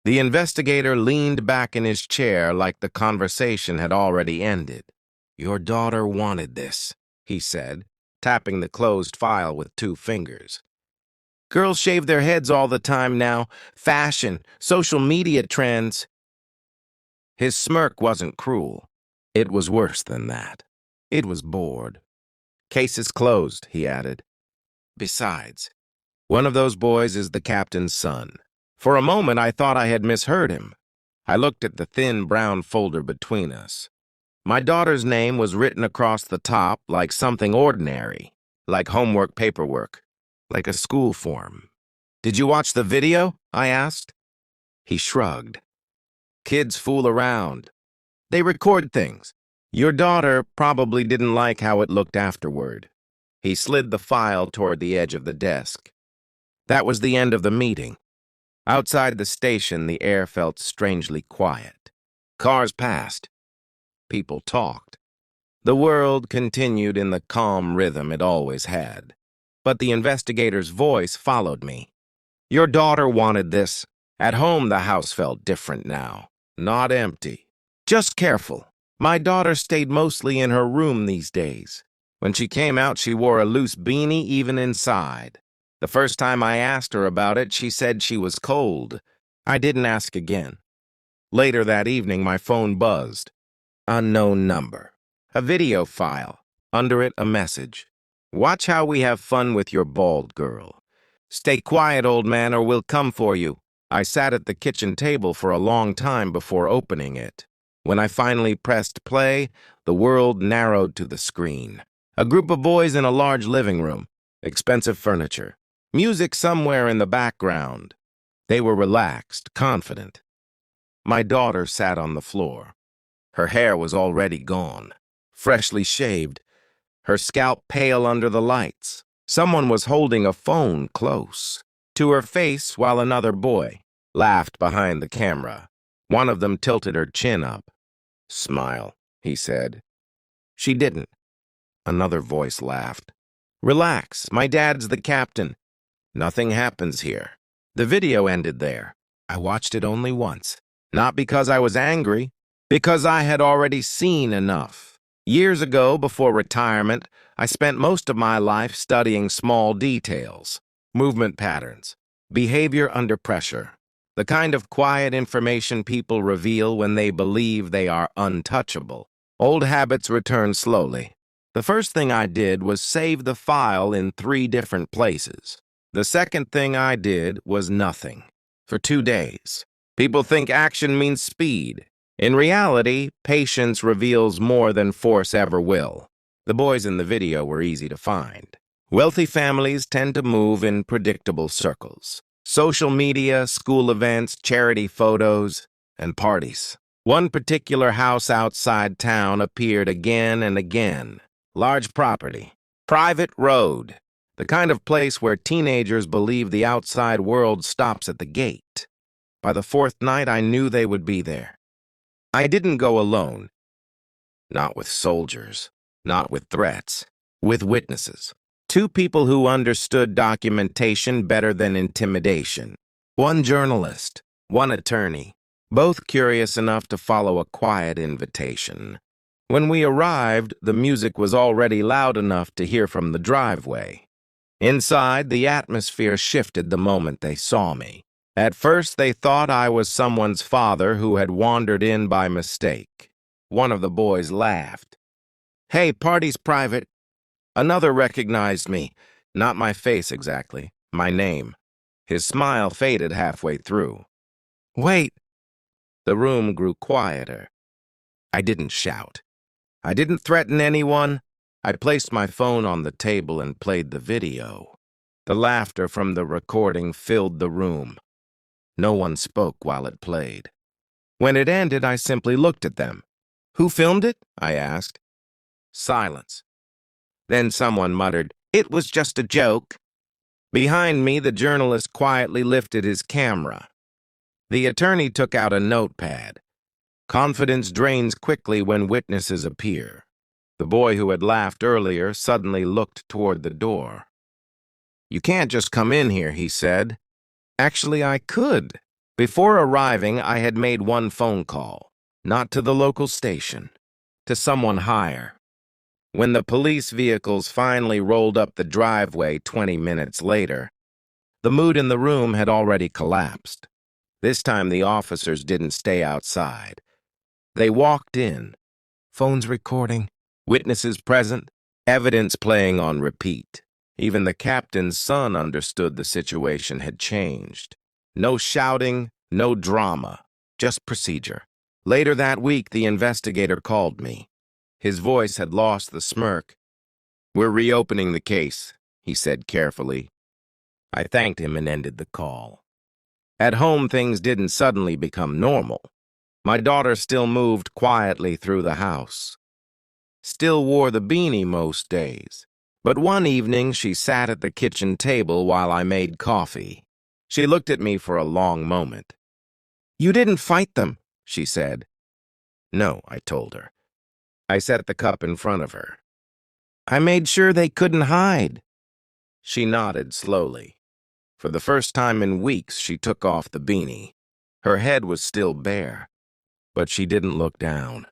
The investigator leaned back in his chair like the conversation had already ended. "Your daughter wanted this," he said, tapping the closed file with 2 fingers. "Girls shave their heads all the time now. Fashion, social media trends." His smirk wasn't cruel. It was worse than that. It was bored. "Case is closed," he added. "Besides, one of those boys is the captain's son." For a moment, I thought I had misheard him. I looked at the thin brown folder between us. My daughter's name was written across the top like something ordinary, like homework paperwork, like a school form. "Did you watch the video?" I asked. He shrugged. "Kids fool around. They record things. Your daughter probably didn't like how it looked afterward." He slid the file toward the edge of the desk. That was the end of the meeting. Outside the station, the air felt strangely quiet. Cars passed. People talked. The world continued in the calm rhythm it always had. But the investigator's voice followed me. "Your daughter wanted this." At home, the house felt different now. Not empty. Just careful. My daughter stayed mostly in her room these days. When she came out, she wore a loose beanie even inside. The first time I asked her about it, she said she was cold. I didn't ask again. Later that evening, my phone buzzed. Unknown number. A video file. Under it, a message. "Watch how we have fun with your bald girl. Stay quiet, old man, or we'll come for you." I sat at the kitchen table for a long time before opening it. When I finally pressed play, the world narrowed to the screen. A group of boys in a large living room. Expensive furniture. Music somewhere in the background. They were relaxed, confident. My daughter sat on the floor. Her hair was already gone, freshly shaved, her scalp pale under the lights. Someone was holding a phone close to her face while another boy laughed behind the camera. One of them tilted her chin up. "Smile," he said. She didn't. Another voice laughed. "Relax, my dad's the captain. Nothing happens here." The video ended there. I watched it only once. Not because I was angry, because I had already seen enough. Years ago, before retirement, I spent most of my life studying small details, movement patterns, behavior under pressure, the kind of quiet information people reveal when they believe they are untouchable. Old habits return slowly. The first thing I did was save the file in 3 different places. The second thing I did was nothing. For 2 days. People think action means speed. In reality, patience reveals more than force ever will. The boys in the video were easy to find. Wealthy families tend to move in predictable circles. Social media, school events, charity photos, and parties. One particular house outside town appeared again and again. Large property. Private road. The kind of place where teenagers believe the outside world stops at the gate. By the 4th night, I knew they would be there. I didn't go alone. Not with soldiers. Not with threats. With witnesses. 2 people who understood documentation better than intimidation. One journalist. One attorney. Both curious enough to follow a quiet invitation. When we arrived, the music was already loud enough to hear from the driveway. Inside, the atmosphere shifted the moment they saw me. At first, they thought I was someone's father who had wandered in by mistake. One of the boys laughed. "Hey, party's private." Another recognized me. Not my face exactly, my name. His smile faded halfway through. "Wait." The room grew quieter. I didn't shout. I didn't threaten anyone. I placed my phone on the table and played the video. The laughter from the recording filled the room. No one spoke while it played. When it ended, I simply looked at them. "Who filmed it?" I asked. Silence. Then someone muttered, "It was just a joke." Behind me, the journalist quietly lifted his camera. The attorney took out a notepad. Confidence drains quickly when witnesses appear. The boy who had laughed earlier suddenly looked toward the door. "You can't just come in here," he said. "Actually, I could." Before arriving, I had made one phone call, not to the local station, to someone higher. When the police vehicles finally rolled up the driveway 20 minutes later, the mood in the room had already collapsed. This time the officers didn't stay outside. They walked in, phones recording, witnesses present, evidence playing on repeat. Even the captain's son understood the situation had changed. No shouting, no drama, just procedure. Later that week, the investigator called me. His voice had lost the smirk. "We're reopening the case," he said carefully. I thanked him and ended the call. At home, things didn't suddenly become normal. My daughter still moved quietly through the house. Still wore the beanie most days. But one evening, she sat at the kitchen table while I made coffee. She looked at me for a long moment. "You didn't fight them," she said. "No," I told her. I set the cup in front of her. "I made sure they couldn't hide." She nodded slowly. For the first time in weeks, she took off the beanie. Her head was still bare, but she didn't look down.